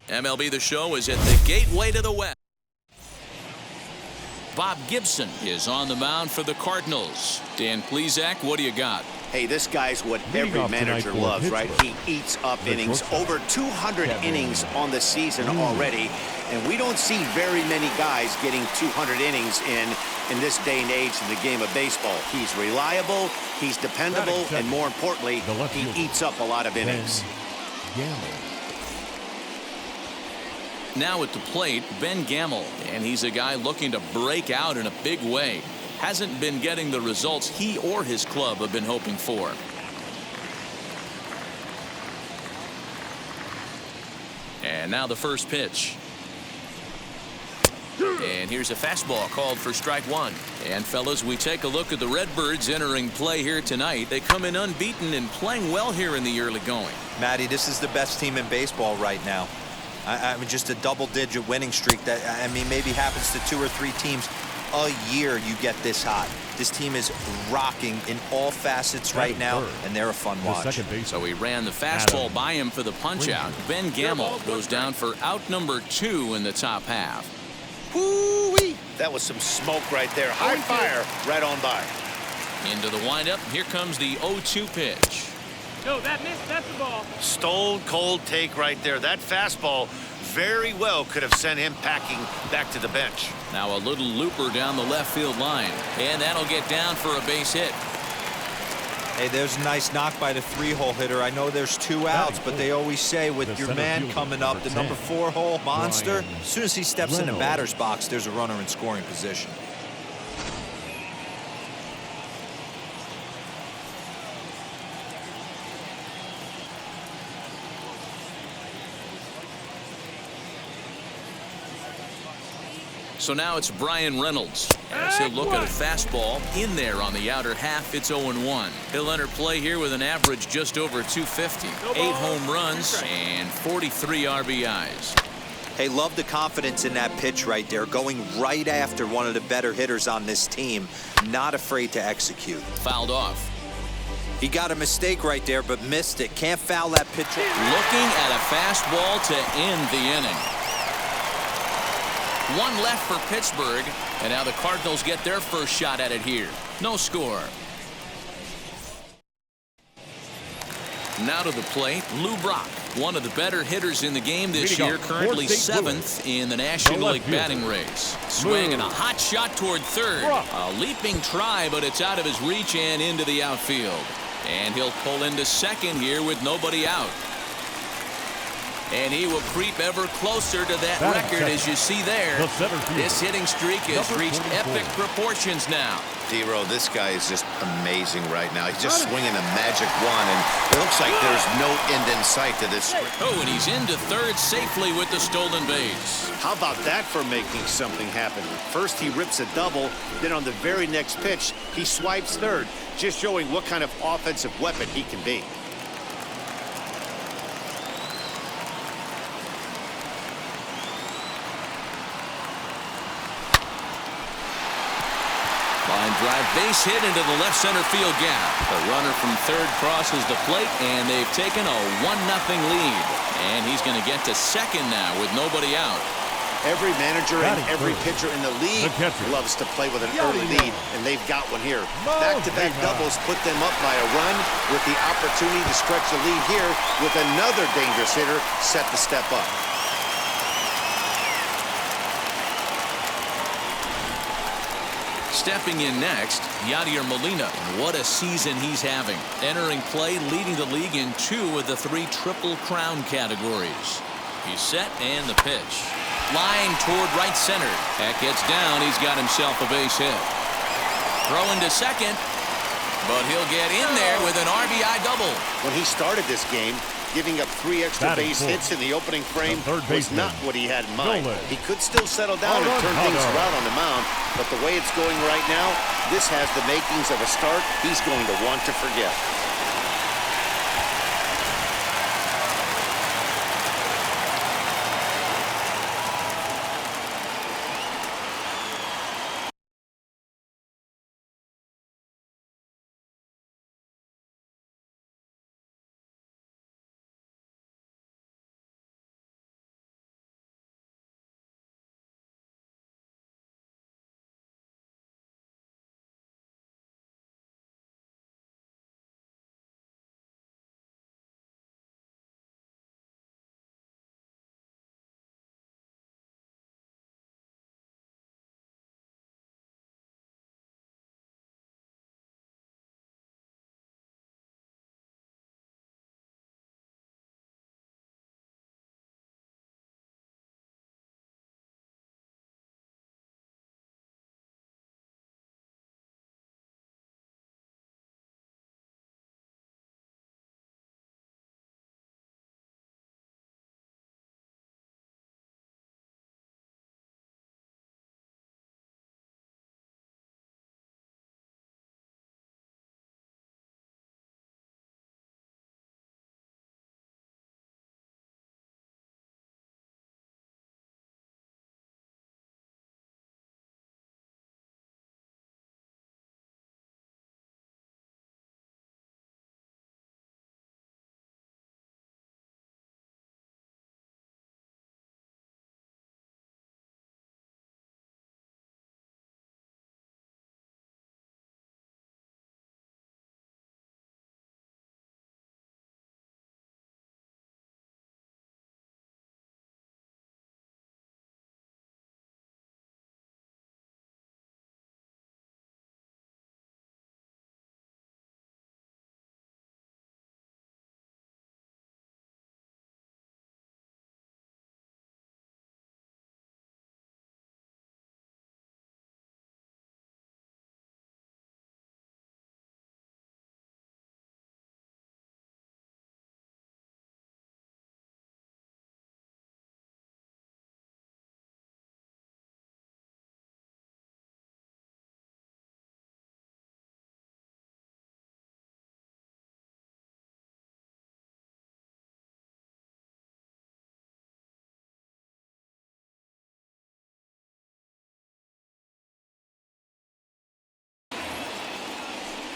MLB The Show is at the gateway to the West. Bob Gibson is on the mound for the Cardinals. Dan Plesac, what do you got? Hey, this guy's what every manager loves, right? He eats up innings. Over 200 innings on the season already. And we don't see very many guys getting 200 innings in this day and age in the game of baseball. He's reliable, he's dependable, and more importantly, he eats up a lot of innings. Now at the plate, Ben Gamble, and he's a guy looking to break out in a big way. Hasn't been getting the results he or his club have been hoping for. And now the first pitch. And here's a fastball called for strike one. And fellas, we take a look at the Redbirds entering play here tonight. They come in unbeaten and playing well here in the early going. Matty, this is the best team in baseball right now. I mean, just a double-digit winning streak that, I mean, maybe happens to 2 or 3 teams a year. You get this hot. This team is rocking in all facets right now, and they're a fun watch. So he ran the fastball by him for the punch-out. Ben Gamble goes down for out number 2 in the top half. Woo-wee! That was some smoke right there. High fire right on by. Into the windup. Here comes the 0-2 pitch. No, that missed. That's the ball. Stone cold take right there. That fastball very well could have sent him packing back to the bench. Now a little looper down the left field line, and that'll get down for a base hit. Hey, there's a nice knock by the 3-hole hitter. I know there's 2 outs, but they always say with your man coming up, the number 4-hole monster, as soon as he steps in the batter's box, there's a runner in scoring position. So now it's Brian Reynolds as he'll look at a fastball in there on the outer half. It's 0-1. He'll enter play here with an average just over 250, 8 home runs and 43 RBIs. Hey, love the confidence in that pitch right there, going right after one of the better hitters on this team, not afraid to execute. Fouled off. He got a mistake right there, but missed it. Can't foul that pitch. Looking at a fastball to end the inning. 1 left for Pittsburgh, and now the Cardinals get their first shot at it here. No score. Now to the plate, Lou Brock, one of the better hitters in the game this year, currently 7th in the National League batting race. Swinging a hot shot toward third. A leaping try, but it's out of his reach and into the outfield. And he'll pull into second here with nobody out. And he will creep ever closer to that record, as you see there. This hitting streak has reached epic proportions now. D-Row, this guy is just amazing right now. He's just swinging a magic wand, and it looks like there's no end in sight to this. Oh, and he's into third safely with the stolen base. How about that for making something happen? First he rips a double, then on the very next pitch, he swipes third, just showing what kind of offensive weapon he can be. Line drive, base hit into the left center field gap. The runner from third crosses the plate, and they've taken a 1-0 lead. And he's going to get to second now with nobody out. Every manager and every pitcher in the league loves to play with an early lead, and they've got one here. Back-to-back doubles put them up by a run with the opportunity to stretch the lead here with another dangerous hitter set to step up. Stepping in next, Yadier Molina. What a season he's having. Entering play, leading the league in 2 of the 3 Triple Crown categories. He's set, and the pitch. Flying toward right center. That gets down. He's got himself a base hit. Throwing to second, but he'll get in there with an RBI double. When he started this game, giving up 3 extra base hits in the opening frame was not what he had in mind. He could still settle down and turn things around on the mound, but the way it's going right now, this has the makings of a start he's going to want to forget.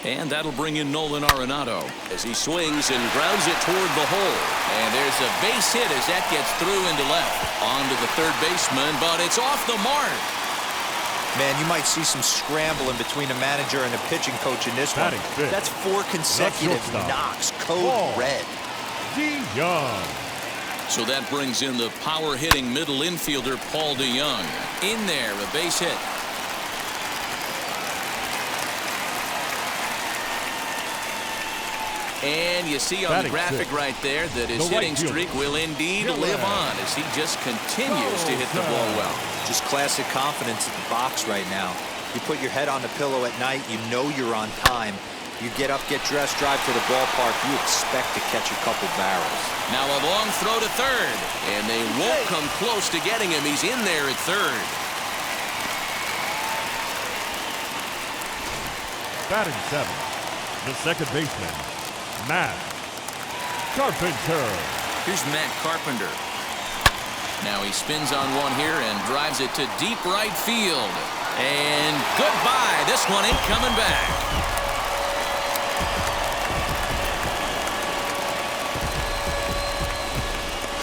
And that'll bring in Nolan Arenado as he swings and grounds it toward the hole. And there's a base hit as that gets through into left. On to the third baseman, but it's off the mark. Man, you might see some scrambling between a manager and a pitching coach in this one. That's 4 consecutive knocks. Code red. DeYoung. So that brings in the power-hitting middle infielder Paul DeYoung. In there, a base hit. And you see on the graphic right there that his hitting streak will indeed live on as he just continues to hit the ball well. Just classic confidence at the box right now. You put your head on the pillow at night, you know you're on time. You get up, get dressed, drive to the ballpark, you expect to catch a couple barrels. Now a long throw to third, and they won't come close to getting him. He's in there at third. Batting 7th, the second baseman, Matt Carpenter. Here's Matt Carpenter. Now he spins on one here and drives it to deep right field. And goodbye. This one ain't coming back.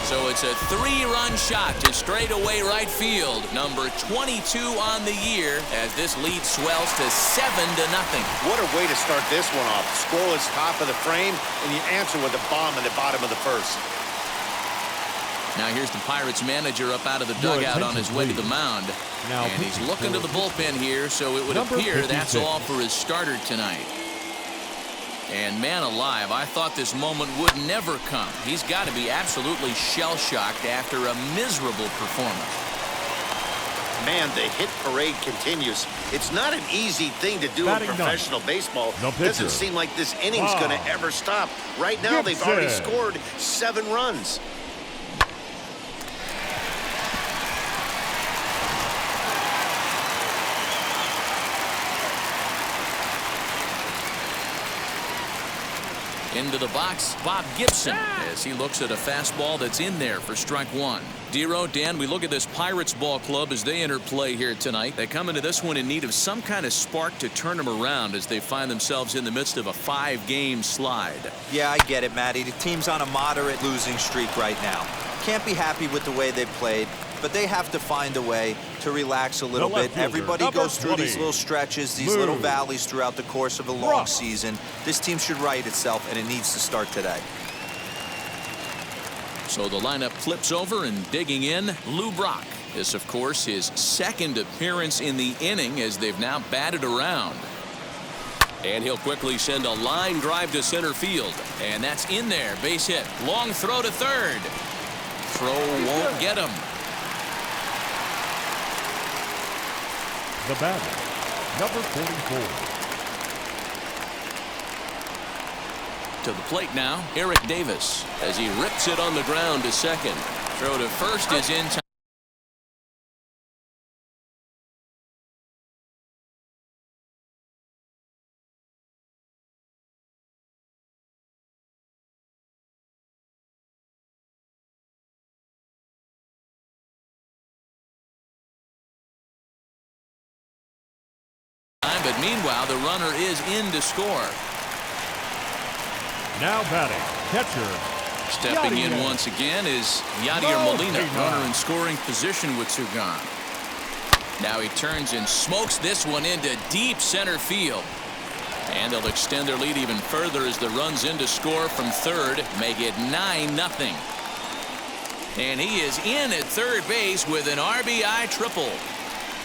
So it's a 3-run shot to straightaway right field. Number 22 on the year as this lead swells to 7-0. What a way to start this one off. Scoreless top of the frame, and you answer with a bomb in the bottom of the first. Now here's the Pirates manager up out of the dugout on his way to the mound. And he's looking to the bullpen here, so it would appear that's all for his starter tonight. And man alive, I thought this moment would never come. He's got to be absolutely shell-shocked after a miserable performance. Man, the hit parade continues. It's not an easy thing to do in professional baseball. Doesn't seem like this inning's going to ever stop. Right now, they've already scored 7 runs. Into the box, Bob Gibson, as he looks at a fastball that's in there for strike 1. Dero, Dan, we look at this Pirates ball club as they enter play here tonight. They come into this one in need of some kind of spark to turn them around as they find themselves in the midst of a 5-game slide. Yeah, I get it, Matty. The team's on a moderate losing streak right now. Can't be happy with the way they played, but they have to find a way to relax a little bit. Everybody goes through these little stretches, these little valleys throughout the course of a long season. This team should right itself, and it needs to start today. So the lineup flips over, and digging in, Lou Brock. This, of course, his second appearance in the inning as they've now batted around. And he'll quickly send a line drive to center field. And that's in there. Base hit. Long throw to third. Throw won't get him. The batter, number 44. To the plate now, Eric Davis, as he rips it on the ground to second. Throw to first is in time. But meanwhile, the runner is in to score. Now batting, catcher. Stepping in once again is Yadier Molina, runner in scoring position with two gone. Now he turns and smokes this one into deep center field. And they'll extend their lead even further as the runs in to score from third, make it 9-0. And he is in at third base with an RBI triple.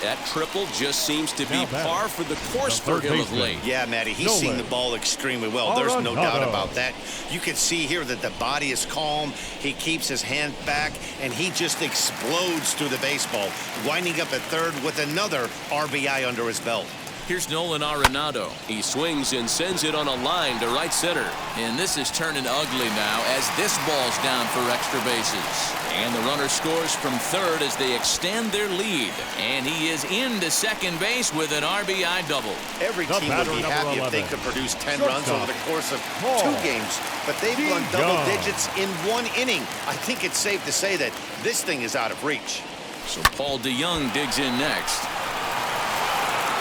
That triple just seems to be par for the course for him of late. Yeah, Matty, he's seen the ball extremely well. There's no doubt about that. You can see here that the body is calm. He keeps his hand back, and he just explodes through the baseball, winding up at third with another RBI under his belt. Here's Nolan Arenado. He swings and sends it on a line to right center. And this is turning ugly now as this ball's down for extra bases. And the runner scores from third as they extend their lead. And he is into second base with an RBI double. Every team would be happy if they could produce 10 runs over the course of 2 games. But they've run double digits in 1 inning. I think it's safe to say that this thing is out of reach. So Paul DeYoung digs in next.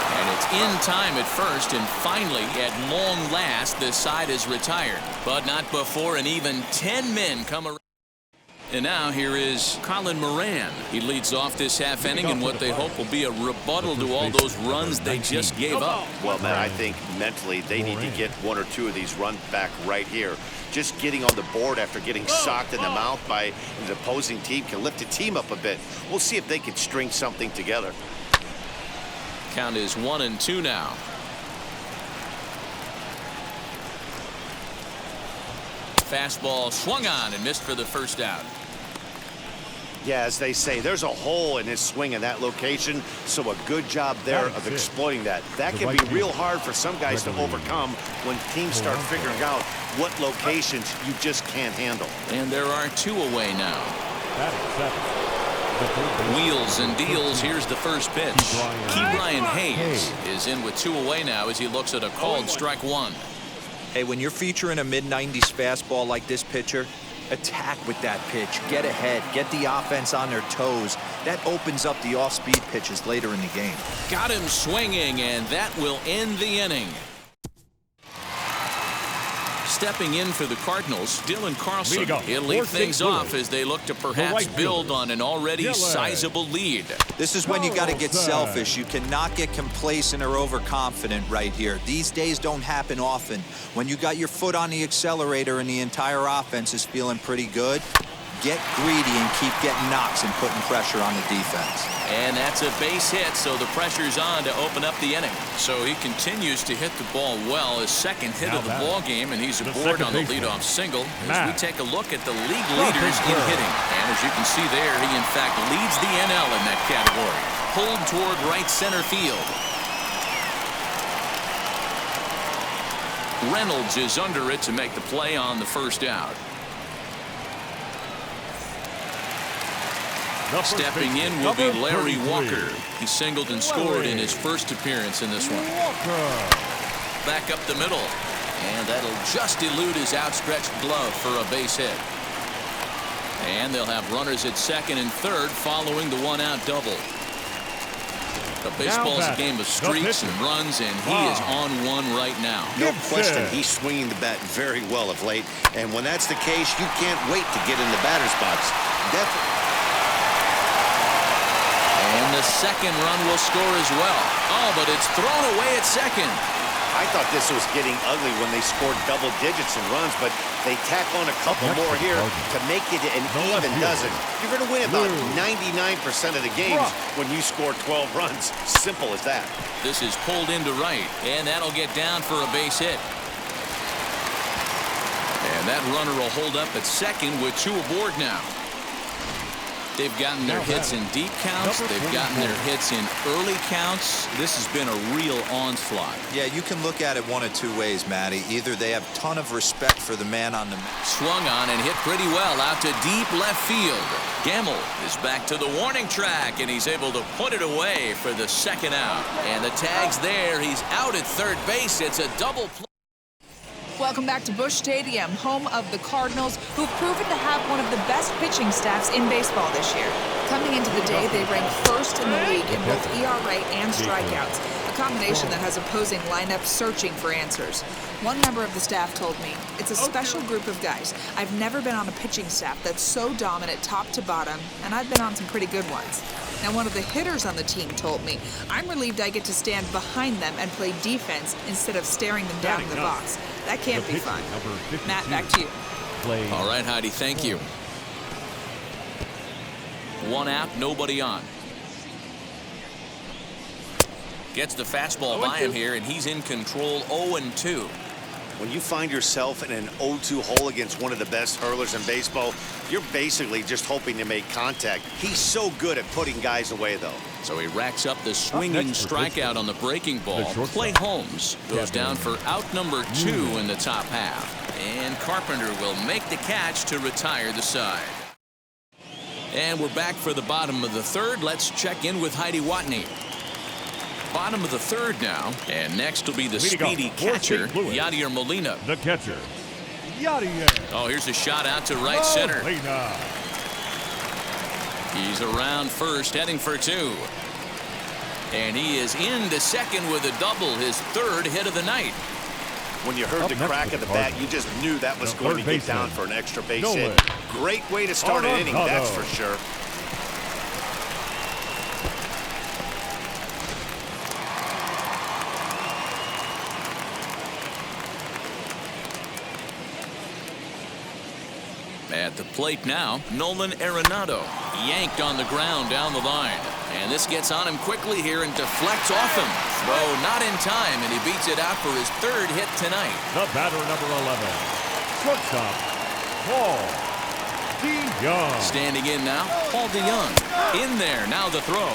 And It's in time at first, and finally, at long last, the side is retired. But not before an even 10 men come around. And now here is Colin Moran. He leads off this half inning in what they hope will be a rebuttal to all those runs they just gave up. Well, man, I think mentally they need to get one or two of these runs back right here. Just getting on the board after getting socked in the mouth by the opposing team can lift the team up a bit. We'll see if they can string something together. Count is 1-2 now. Fastball swung on and missed for the first out. Yeah, as they say, there's a hole in his swing in that location, so a good job there of exploiting that. That can be real hard for some guys to overcome when teams start figuring out what locations you just can't handle. And there are 2 away now. Wheels and deals. Here's the first pitch. Ke'Bryan Hayes is in with 2 away now as he looks at a called strike 1. Hey, when you're featuring a mid-90s fastball like this pitcher, attack with that pitch. Get ahead. Get the offense on their toes. That opens up the off-speed pitches later in the game. Got him swinging, and that will end the inning. Stepping in for the Cardinals, Dylan Carlson. He'll lead things off as they look to perhaps build on an already sizable lead. This is when you got to get selfish. You cannot get complacent or overconfident right here. These days don't happen often. When you got your foot on the accelerator and the entire offense is feeling pretty good, get greedy and keep getting knocks and putting pressure on the defense. And that's a base hit, so the pressure's on to open up the inning. So he continues to hit the ball well, his second hit of the ball game, and he's aboard on the leadoff single as we take a look at the league leaders in hitting. And as you can see there, he in fact leads the NL in that category. Pulled toward right center field. Reynolds is under it to make the play on the first out. Stepping in will be Larry Walker. He singled and scored in his first appearance in this one. Back up the middle. And that'll just elude his outstretched glove for a base hit. And they'll have runners at second and third following the one-out double. The baseball is a game of streaks and runs, and he is on one right now. No question, he's swinging the bat very well of late. And when that's the case, you can't wait to get in the batter's box. And the second run will score as well. Oh, but it's thrown away at second. I thought this was getting ugly when they scored double digits in runs, but they tack on a couple more here to make it an even dozen. You're going to win about 99% of the games when you score 12 runs. Simple as that. This is pulled into right, and that'll get down for a base hit. And that runner will hold up at second with 2 aboard now. They've gotten their hits in deep counts. They've gotten their hits in early counts. This has been a real onslaught. Yeah, you can look at it one of 2 ways, Matty. Either they have a ton of respect for the man on the mound. Swung on and hit pretty well out to deep left field. Gamble is back to the warning track, and he's able to put it away for the second out. And the tag's there. He's out at third base. It's a double play. Welcome back to Busch Stadium, home of the Cardinals, who've proven to have one of the best pitching staffs in baseball this year. Coming into the day, they ranked first in the league in both ERA and strikeouts, a combination that has opposing lineups searching for answers. One member of the staff told me, "It's a special group of guys. I've never been on a pitching staff that's so dominant top to bottom, and I've been on some pretty good ones." Now, one of the hitters on the team told me, "I'm relieved I get to stand behind them and play defense instead of staring them down in the box. That can't be fun." Matt, back to you. All right, Heidi, thank you. 1 out, nobody on. Gets the fastball by him here, and he's in control. 0-2. When you find yourself in an 0-2 hole against one of the best hurlers in baseball, you're basically just hoping to make contact. He's so good at putting guys away, though. So he racks up the swinging strikeout on the breaking ball. Clay Holmes goes down for out number 2 in the top half. And Carpenter will make the catch to retire the side. And we're back for the bottom of the third. Let's check in with Heidi Watney. Bottom of the third now, and next will be the speedy catcher, Yadier Molina. The catcher, Yadier. Oh, here's a shot out to right center. He's around first, heading for 2. And he is into second with a double, his third hit of the night. When you heard the crack of the bat, you just knew that was going to get down for an extra base hit. Great way to start an inning, that's for sure. At the plate now, Nolan Arenado yanked on the ground down the line. And this gets on him quickly here and deflects off him. Throw not in time, and he beats it out for his third hit tonight. The batter, number 11, shortstop, Paul DeYoung. Standing in now, Paul DeYoung. In there, now the throw.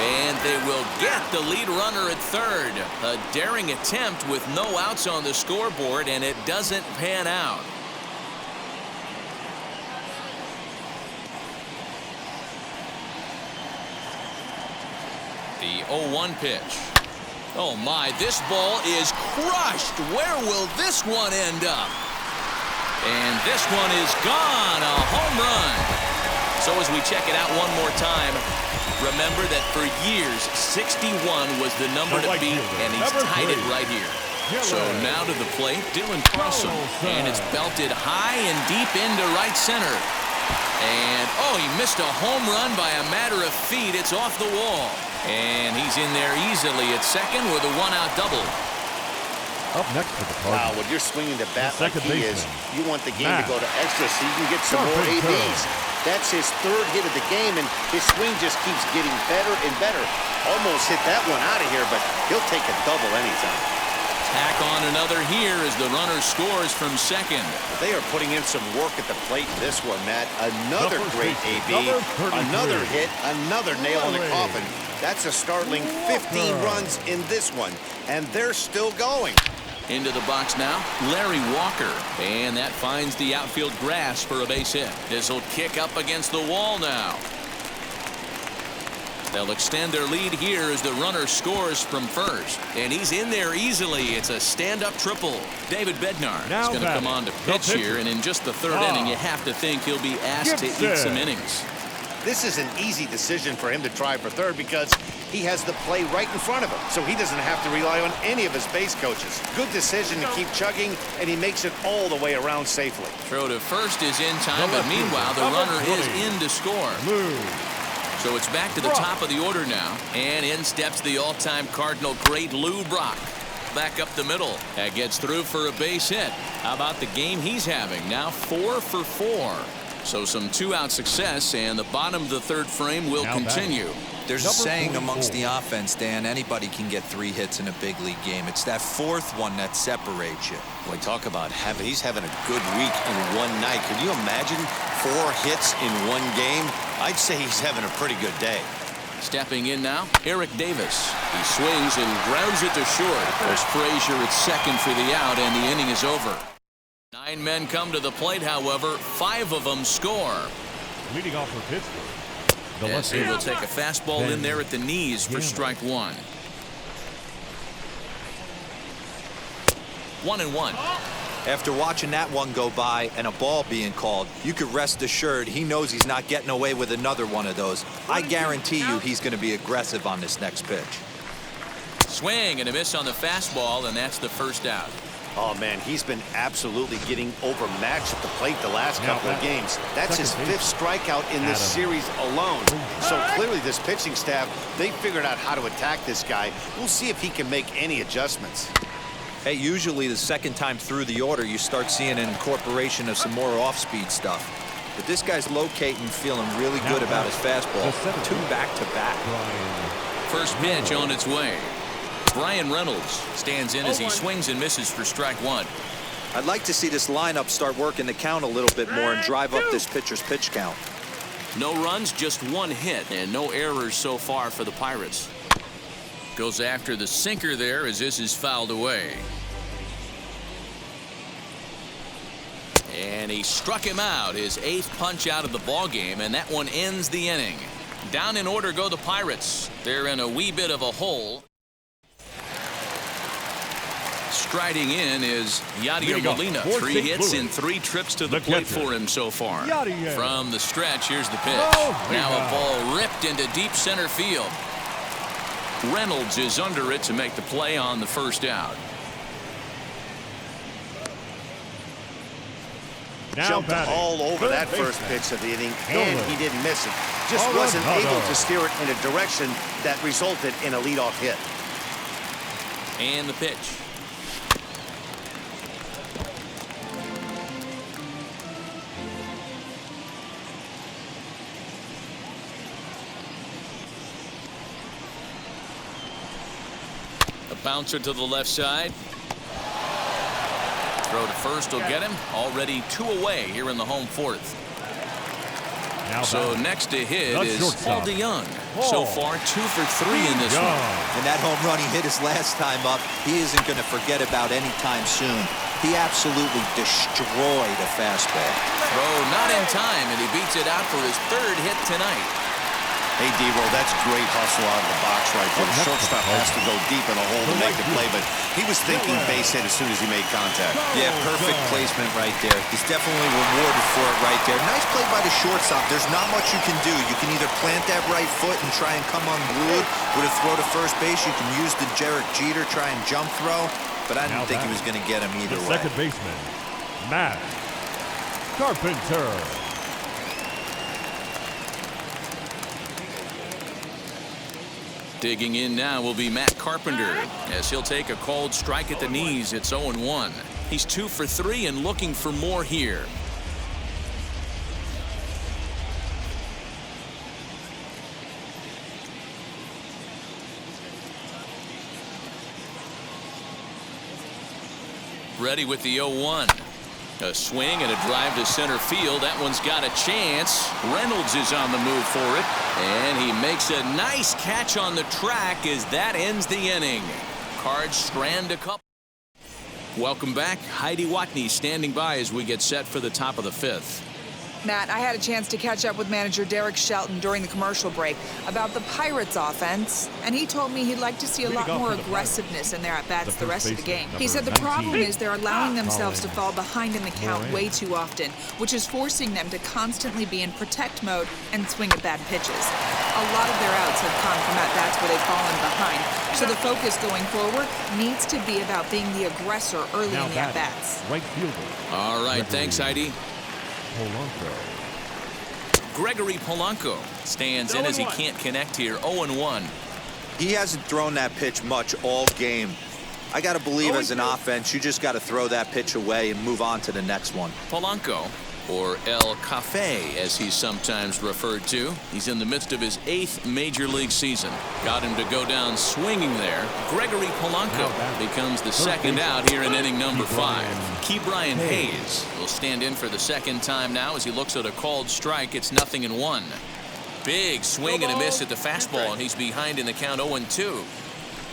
And they will get the lead runner at third. A daring attempt with no outs on the scoreboard, and it doesn't pan out. The 0-1 pitch. Oh my, this ball is crushed. Where will this one end up? And this one is gone, a home run. So as we check it out one more time, remember that for years, 61 was the number to beat, and he's tied it right here. So now to the plate, Dylan Carlson, and it's belted high and deep into right center. And, oh, he missed a home run by a matter of feet. It's off the wall. And he's in there easily at second with a one-out double. Up next for the Cardinals. Wow, when you're swinging the bat like he is, you want the game to go to extra so you can get some more ABs. That's his third hit of the game, and his swing just keeps getting better and better. Almost hit that one out of here, but he'll take a double anytime. Tack on another here as the runner scores from second. They are putting in some work at the plate in this one, Matt. Another great AB, another hit, another nail in the coffin. That's a startling 15 runs in this one, and they're still going. Into the box now, Larry Walker. And that finds the outfield grass for a base hit. This will kick up against the wall now. They'll extend their lead here as the runner scores from first. And he's in there easily. It's a stand-up triple. David Bednar is going to come on to pitch here. And in just the third inning, you have to think he'll be asked to eat some innings. This is an easy decision for him to try for third because he has the play right in front of him, so he doesn't have to rely on any of his base coaches. Good decision to keep chugging, and he makes it all the way around safely. Throw to first is in time, but meanwhile, the runner is in to score. So it's back to the top of the order now, and in steps the all-time Cardinal great Lou Brock. Back up the middle. That gets through for a base hit. How about the game he's having? Now 4 for 4. So some two-out success, and the bottom of the third frame will continue. There's a saying amongst the offense, Dan, anybody can get 3 hits in a big league game. It's that fourth one that separates you. Boy, talk about he's having a good week in one night. Can you imagine 4 hits in one game? I'd say he's having a pretty good day. Stepping in now, Eric Davis. He swings and grounds it to short. There's Frazier at second for the out, and the inning is over. 9 men come to the plate, however, 5 of them score. Leading off for Pittsburgh. Yes, he will take a fastball in there at the knees for strike 1. 1-1. After watching that one go by and a ball being called, you could rest assured he knows he's not getting away with another one of those. I guarantee you he's going to be aggressive on this next pitch. Swing and a miss on the fastball, and that's the first out. Oh, man, he's been absolutely getting overmatched at the plate the last couple of games. That's his 5th strikeout in this series alone. So clearly this pitching staff, they figured out how to attack this guy. We'll see if he can make any adjustments. Hey, usually the second time through the order, you start seeing an incorporation of some more off-speed stuff. But this guy's locating, feeling really good about his fastball. 2 back-to-back. First pitch on its way. Brian Reynolds stands in as he swings and misses for strike 1. I'd like to see this lineup start working the count a little bit more and drive up this pitcher's pitch count. No runs, just 1 hit, and no errors so far for the Pirates. Goes after the sinker there as this is fouled away. And he struck him out, his 8th punch out of the ball game, and that one ends the inning. Down in order go the Pirates. They're in a wee bit of a hole. Striding in is Yadier Molina. 3 hits in 3 trips to the plate for him so far. From the stretch, here's the pitch. Now a ball ripped into deep center field. Reynolds is under it to make the play on the first out. Jumped all over that first pitch of the inning, and he didn't miss it. Just wasn't able to steer it in a direction that resulted in a leadoff hit. And the pitch. A bouncer to the left side. Throw to first will get him. Already 2 away here in the home fourth. So next to hit is Paul DeYoung. So far 2 for 3 in this one. And that home run he hit his last time up, he isn't going to forget about anytime soon. He absolutely destroyed a fastball. Throw not in time, and he beats it out for his 3rd hit tonight. Hey, D-Roll, that's great hustle out of the box right there. The shortstop has to go deep in a hole to make the play, but he was thinking base hit as soon as he made contact. Yeah, perfect placement right there. He's definitely rewarded for it right there. Nice play by the shortstop. There's not much you can do. You can either plant that right foot and try and come unglued with a throw to first base. You can use the Derek Jeter, try and jump throw, but I didn't think he was going to get him either way. Second baseman, Matt Carpenter. Digging in now will be Matt Carpenter, as he'll take a called strike at the knees. It's 0-1. He's 2 for 3 and looking for more here. Ready with the 0-1. A swing and a drive to center field. That one's got a chance. Reynolds is on the move for it. And he makes a nice catch on the track as that ends the inning. Cards strand a couple. Welcome back. Heidi Watney standing by as we get set for the top of the 5th. Matt, I had a chance to catch up with manager Derek Shelton during the commercial break about the Pirates offense, and he told me he'd like to see a lot more aggressiveness in their at-bats the rest of the game. He said the problem is they're allowing themselves to fall behind in the count way too often, which is forcing them to constantly be in protect mode and swing at bad pitches. A lot of their outs have come from at-bats where they've fallen behind, so the focus going forward needs to be about being the aggressor early in the at-bats. Right fielder. All right, thanks, Heidi. Polanco. Gregory Polanco stands in as he can't connect here. 0-1. He hasn't thrown that pitch much all game. I got to believe as an offense, you just got to throw that pitch away and move on to the next one. Polanco, or El Cafe as he's sometimes referred to. He's in the midst of his 8th major league season. Got him to go down swinging there. Gregory Polanco becomes the second out here in inning number 5. Ke'Bryan Hayes will stand in for the second time now as he looks at a called strike. It's 0-1. Big swing and a miss at the fastball, and he's behind in the count 0-2.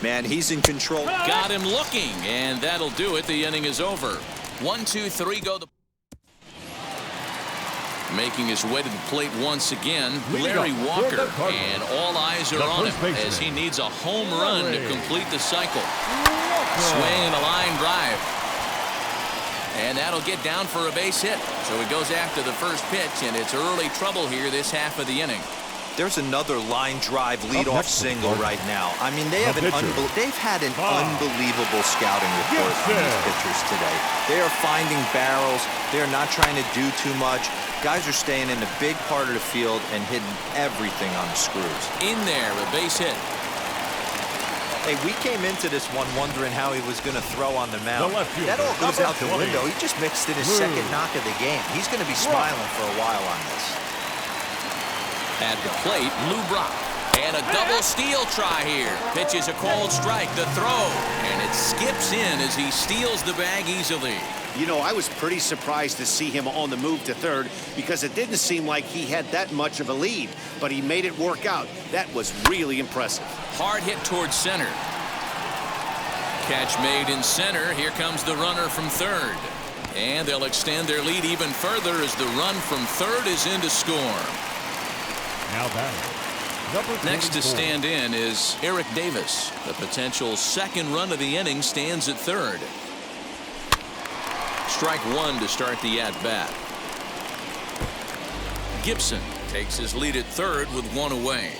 Man, he's in control. Got him looking, and that'll do it. The inning is over. 1, 2, 3 go. Making his way to the plate once again, Larry Walker, and all eyes are on him as he needs a home run to complete the cycle. Swing and a line drive. And that'll get down for a base hit. So he goes after the first pitch, and it's early trouble here this half of the inning. There's another line drive leadoff single right now. I mean, they've had an unbelievable scouting report on these pitchers today. They are finding barrels. They're not trying to do too much. Guys are staying in the big part of the field and hitting everything on the screws. In there, a base hit. Hey, we came into this one wondering how he was going to throw on the mound. That all goes out the window. He just mixed in his second knock of the game. He's going to be smiling for a while on this. At the plate, Lou Brock. And a double steal try here. Pitches a called strike, the throw. And it skips in as he steals the bag easily. You know, I was pretty surprised to see him on the move to third because it didn't seem like he had that much of a lead. But he made it work out. That was really impressive. Hard hit towards center. Catch made in center. Here comes the runner from third. And they'll extend their lead even further as the run from third is in to score. Now batting. Next to stand in is Eric Davis. The potential second run of the inning stands at third. Strike one to start the at-bat. Gibson takes his lead at third with one away.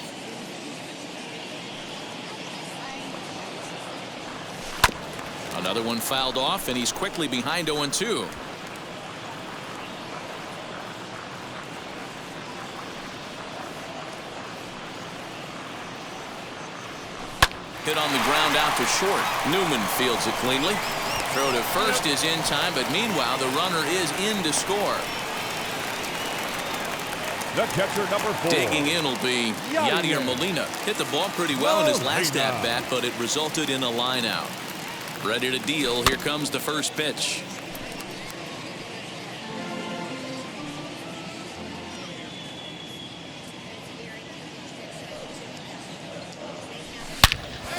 Another one fouled off, and he's quickly behind 0-2. Hit on the ground out to short. Newman fields it cleanly. Throw to first is in time, but meanwhile the runner is in to score. The catcher, number 4. Digging in will be Yadier Molina. Hit the ball pretty well in his last at-bat, but it resulted in a line out. Ready to deal. Here comes the first pitch.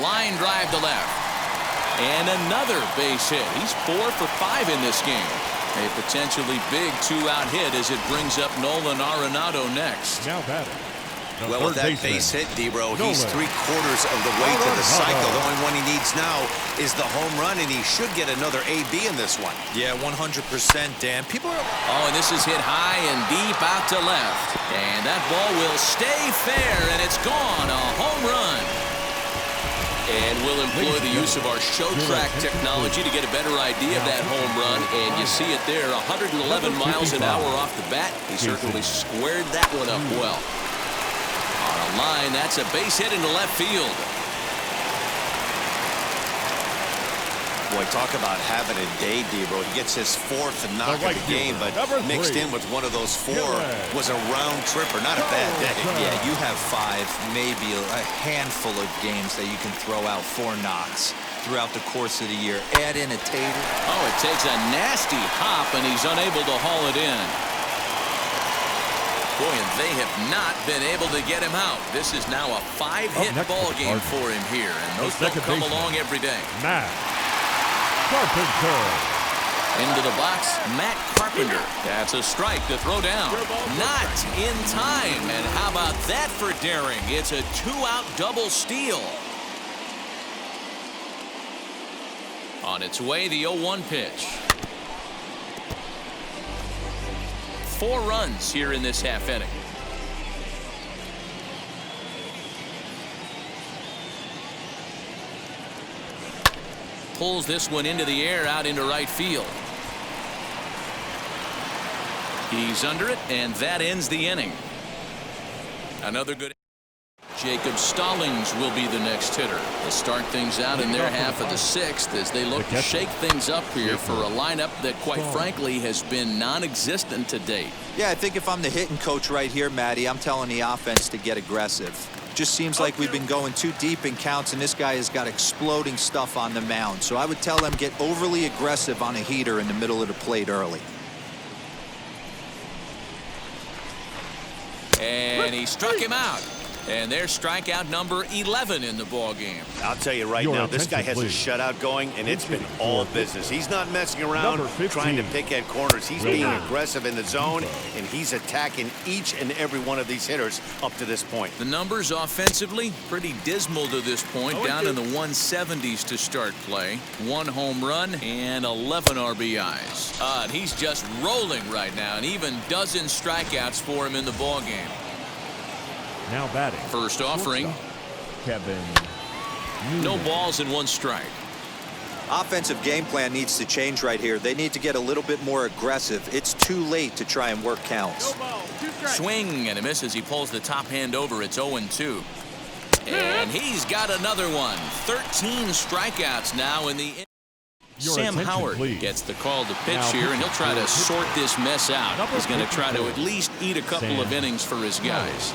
Line drive to left. And another base hit. He's 4 for 5 in this game. A potentially big 2-out hit as it brings up Nolan Arenado next. Now batting. Well, with that base hit, D-Bro, he's 3/4 of the way to the cycle. The only one he needs now is the home run, and he should get another AB in this one. Yeah, 100%, Dan. People are... Oh, and this is hit high and deep out to left. And that ball will stay fair, and it's gone. A home run. And we'll employ the use of our show track technology to get a better idea of that home run. And you see it there, 111 miles an hour off the bat. He certainly squared that one up well. On a line, that's a base hit into left field. Boy, talk about having a day, D-Bro. He gets his 4th knock of the game, but mixed in with one of those 4 was a round tripper. Not a bad day. Yeah, you have 5, maybe a handful of games that you can throw out 4 knocks throughout the course of the year. Add in a table. Oh, it takes a nasty hop, and he's unable to haul it in. Boy, and they have not been able to get him out. This is now a 5-hit ball game for him here, and those don't come along every day. Matt Carpenter. Into the box, Matt Carpenter. That's a strike to throw down. Not in time. And how about that for daring? It's a 2-out double steal. On its way, the 0-1 pitch. 4 runs here in this half inning. Pulls this one into the air out into right field. He's under it, and that ends the inning. Another good. Jacob Stallings will be the next hitter. They'll start things out in their half of the 6th as they look to shake things up here for a lineup that, quite frankly, has been non-existent to date. Yeah, I think if I'm the hitting coach right here, Matty, I'm telling the offense to get aggressive. Just seems like we've been going too deep in counts, and this guy has got exploding stuff on the mound. So I would tell them get overly aggressive on a heater in the middle of the plate early. And he struck him out. And there's strikeout number 11 in the ball game. I'll tell you right now, this guy has a shutout going, and it's been all business. He's not messing around trying to pick at corners. He's being aggressive in the zone, and he's attacking each and every one of these hitters up to this point. The numbers offensively pretty dismal to this point, down in the 170s to start play. 1 home run and 11 RBIs. And he's just rolling right now, and even dozen strikeouts for him in the ball game. Now batting. First offering. Kevin. No balls and 1 strike. Offensive game plan needs to change right here. They need to get a little bit more aggressive. It's too late to try and work counts. Swing and a miss as he pulls the top hand over. It's 0-2. And he's got another one. 13 strikeouts now in the. Sam Howard gets the call to pitch here, and he'll try to sort this mess out. He's going to try to at least eat a couple of innings for his guys.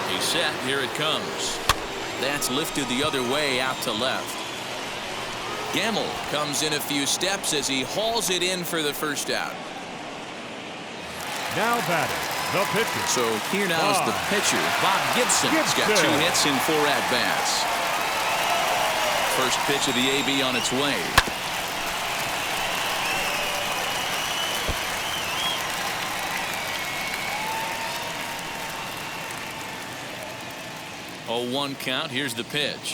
He's set. Here it comes. That's lifted the other way out to left. Gamble comes in a few steps as he hauls it in for the first out. Now batting, the pitcher. So here now is the pitcher, Bob Gibson. He's got 2 hits in 4 at-bats. First pitch of the AB on its way. Oh, 1 count. Here's the pitch.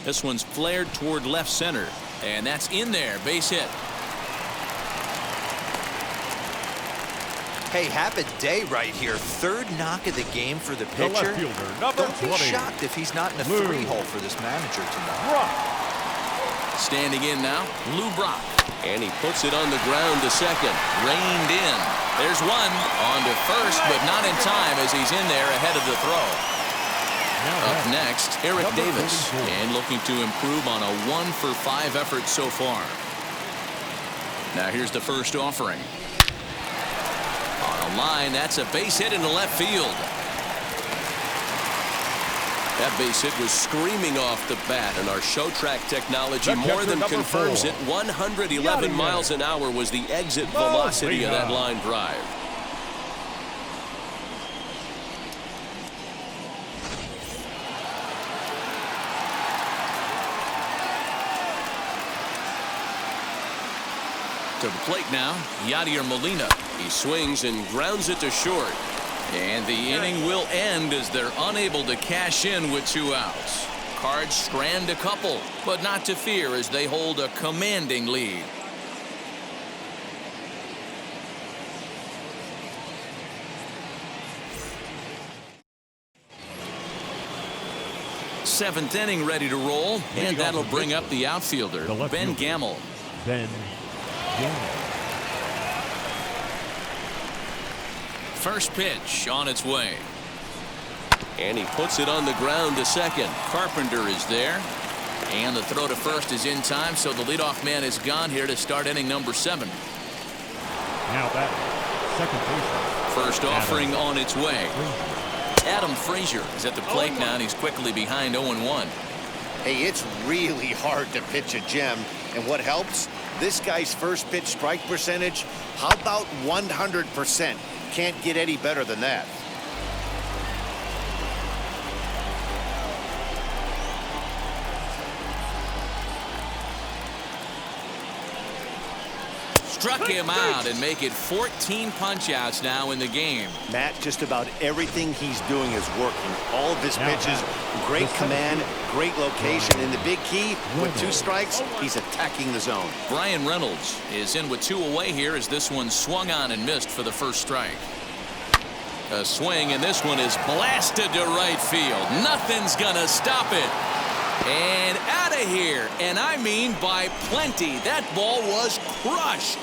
This one's flared toward left center, and that's in there. Base hit. Hey, have a day right here. 3rd knock of the game for the pitcher. The left fielder, number Don't be 20. shocked if he's not in a 3-hole for this manager tomorrow. Standing in now, Lou Brock. And he puts it on the ground to second. Reined in. There's one. On to first, but not in time as he's in there ahead of the throw. Up next, Eric Davis. And looking to improve on a 1-for-5 effort so far. Now here's the first offering. On a line, that's a base hit into left field. That base hit was screaming off the bat, and our show track technology more than confirms it. 111 miles an hour was the exit velocity of that line drive. To the plate now, Yadier Molina. He swings and grounds it to short. And the inning will end as they're unable to cash in with 2 outs. Cards strand a couple, but not to fear as they hold a commanding lead. Seventh inning ready to roll, and that'll bring up the outfielder, Ben Gamel. First pitch on its way. And he puts it on the ground to second. Carpenter is there. And the throw to first is in time, so the leadoff man is gone here to start inning number 7. Now batting, second baseman. First offering on its way. Adam Frazier is at the plate now, and he's quickly behind 0-1. Hey, it's really hard to pitch a gem. And what helps? This guy's first pitch strike percentage, how about 100%? Can't get any better than that. Struck him out and make it 14 punch-outs now in the game. Matt, just about everything he's doing is working. All of his pitches, great command, great location. And the big key, with 2 strikes, he's attacking the zone. Brian Reynolds is in with 2 away here as this one swung on and missed for the first strike. A swing, and this one is blasted to right field. Nothing's gonna stop it. And out of here, and I mean by plenty. That ball was crushed.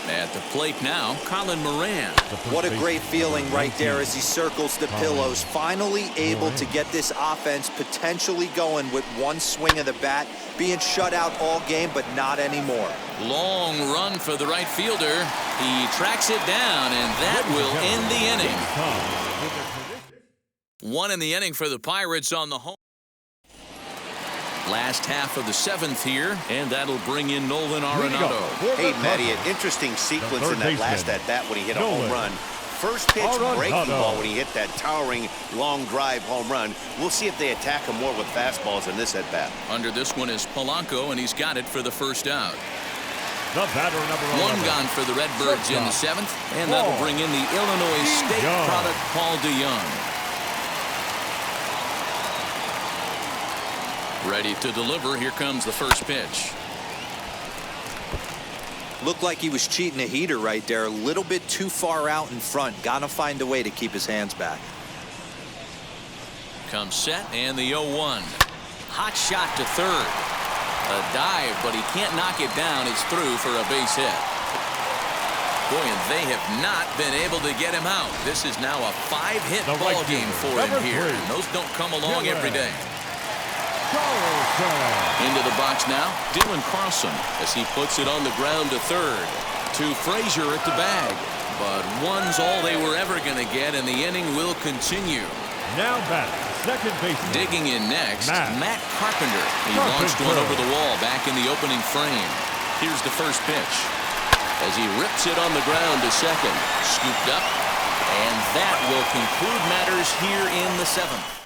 At the plate now, Colin Moran. What a great feeling right there as he circles the pillows. Finally able to get this offense potentially going with 1 swing of the bat. Being shut out all game, but not anymore. Long run for the right fielder. He tracks it down, and that will end the inning. 1 in the inning for the Pirates on the home. Last half of the 7th here, and that'll bring in Nolan Arenado. Hey, Matty, an interesting sequence in that last at-bat when he hit a home run. First pitch breaking ball when he hit that towering long drive home run. We'll see if they attack him more with fastballs in this at-bat. Under this one is Polanco, and he's got it for the first out. The batter, number 1 gone for the Redbirds in the 7th, and that'll bring in the Illinois State product, Paul DeYoung. Ready to deliver. Here comes the first pitch. Looked like he was cheating a heater right there. A little bit too far out in front. Gotta find a way to keep his hands back. Comes set, and the 0-1. Hot shot to third. A dive, but he can't knock it down. It's through for a base hit. Boy, and they have not been able to get him out. This is now a 5-hit ball game for him here. And those don't come along every day. Into the box now, Dylan Carlson as he puts it on the ground to third. To Frazier at the bag. But 1's all they were ever going to get, and the inning will continue. Now back, second base. Digging in next, Matt Carpenter. He launched one over the wall back in the opening frame. Here's the first pitch. As he rips it on the ground to second. Scooped up. And that will conclude matters here in the 7th.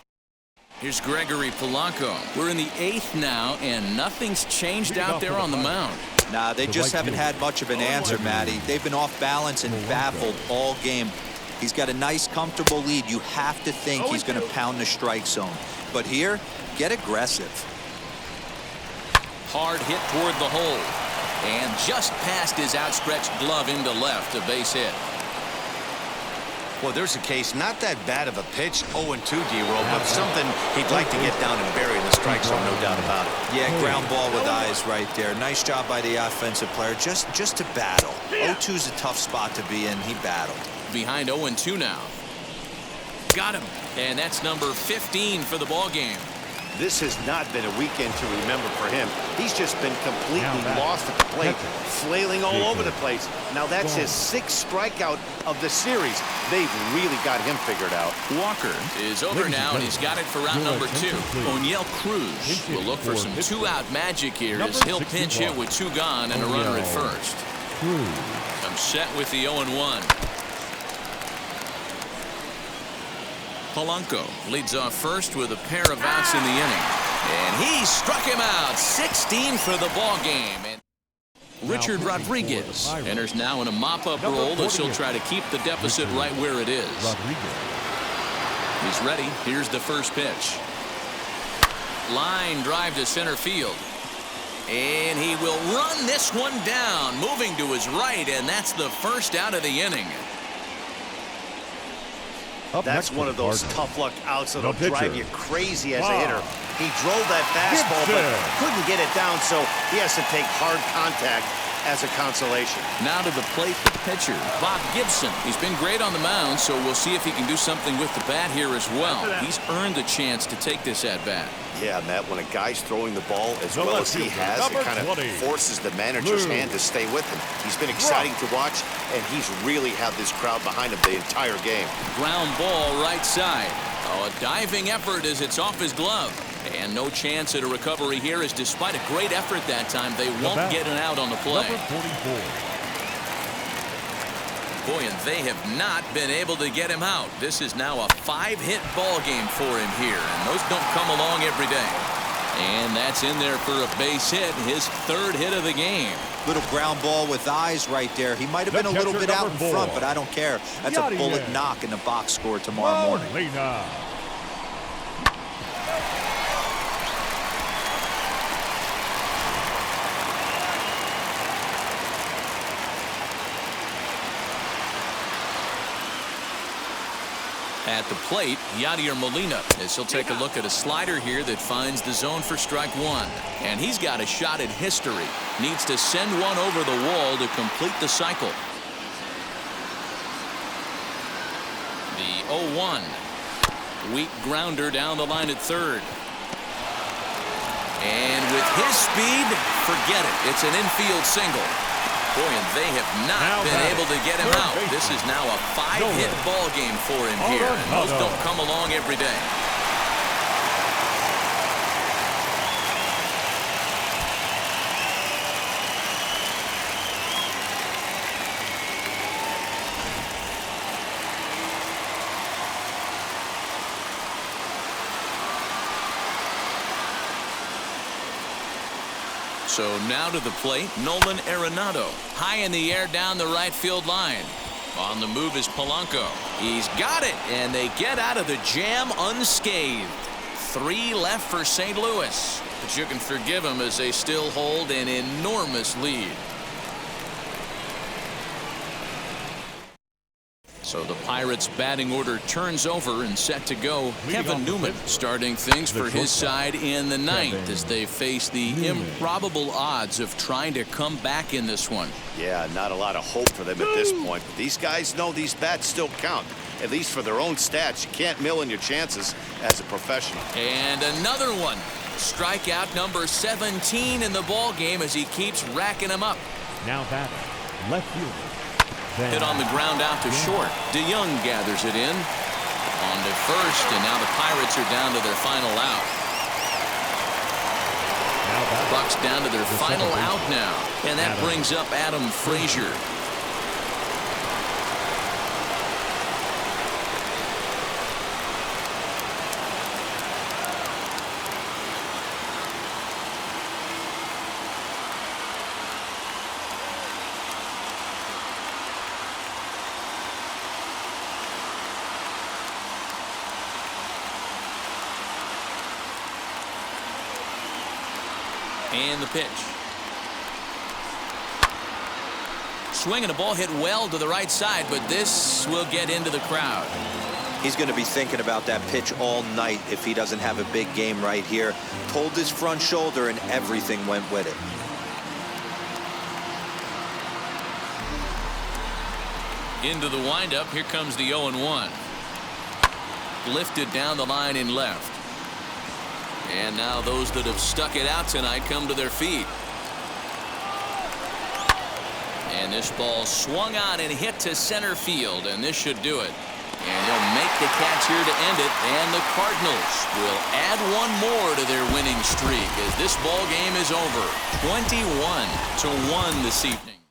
Here's Gregory Polanco. We're in the 8th now, and nothing's changed out there on the mound. Nah, they just haven't had much of an answer, Matty. They've been off balance and baffled all game. He's got a nice, comfortable lead. You have to think he's going to pound the strike zone. But here, get aggressive. Hard hit toward the hole. And just past his outstretched glove into left, a base hit. Well, there's a case, not that bad of a pitch, 0-2, D-Roll, but something he'd like to get down and bury in the strike zone, no doubt about it. Yeah, ground ball with eyes right there. Nice job by the offensive player, just to battle. 0-2 is a tough spot to be in. He battled. Behind 0-2 now. Got him. And that's number 15 for the ball game. This has not been a weekend to remember for him. He's just been completely lost at the plate, flailing all over the place. Now that's his 6th strikeout of the series. They've really got him figured out. Walker is over now, and he's got it for round number 2. O'Neill Cruz will look for some 2-out magic here as he'll pinch hit with 2 gone and a runner at first. I'm set with the 0-1. Polanco leads off first with a pair of outs in the inning. And he struck him out. 16 for the ball game. And Richard Rodriguez enters now in a mop-up role as he'll try to keep the deficit right where it is. He's ready. Here's the first pitch. Line drive to center field. And he will run this one down, moving to his right, and that's the first out of the inning. That's one of those tough luck outs that'll drive you crazy as a hitter. He drove that fastball, but couldn't get it down, so he has to take hard contact as a consolation. Now to the plate, the pitcher, Bob Gibson. He's been great on the mound, so we'll see if he can do something with the bat here as well. He's earned the chance to take this at bat. Yeah, Matt, when a guy's throwing the ball as well as he has, it kind of forces the manager's hand to stay with him. He's been exciting to watch, and he's really had this crowd behind him the entire game. Ground ball right side. Oh, a diving effort as it's off his glove. And no chance at a recovery here, as despite a great effort that time, they won't get an out on the play. Boy, and they have not been able to get him out. This is now a 5-hit ball game for him here, and those don't come along every day. And that's in there for a base hit, his 3rd hit of the game. Little ground ball with eyes right there. He might have been a little bit out in front, but I don't care. That's a bullet knock in the box score tomorrow morning. At the plate, Yadier Molina, as he'll take a look at a slider here that finds the zone for strike 1. And he's got a shot at history. Needs to send one over the wall to complete the cycle. The 0-1. Weak grounder down the line at 3rd. And with his speed, forget it. It's an infield single. Boy, and they have not been able to get him out. This is now a 5-hit ball game for him here, and those don't come along every day. So now to the plate, Nolan Arenado. High in the air down the right field line. On the move is Polanco. He's got it, and they get out of the jam unscathed. 3 left for St. Louis. But you can forgive them as they still hold an enormous lead. So the Pirates' batting order turns over and set to go. Kevin Newman starting things for his side in the 9th as they face the improbable odds of trying to come back in this one. Yeah, not a lot of hope for them at this point. But these guys know these bats still count. At least for their own stats. You can't mill in your chances as a professional. And another one. Strikeout number 17 in the ball game as he keeps racking them up. Now batting, left fielder. Hit on the ground out to short. DeYoung gathers it in. On to first, and now the Pirates are down to their final out. Bucks down to their final out now. And that brings up Adam Frazier. And the pitch. swing and a ball hit well to the right side, but this will get into the crowd. He's going to be thinking about that pitch all night if he doesn't have a big game right here. Pulled his front shoulder and everything went with it. Into the windup. Here comes the 0-1. Lifted down the line in left. And now those that have stuck it out tonight come to their feet. And this ball swung on and hit to center field, and this should do it. And he'll make the catch here to end it, and the Cardinals will add one more to their winning streak as this ball game is over. 21-1 this evening.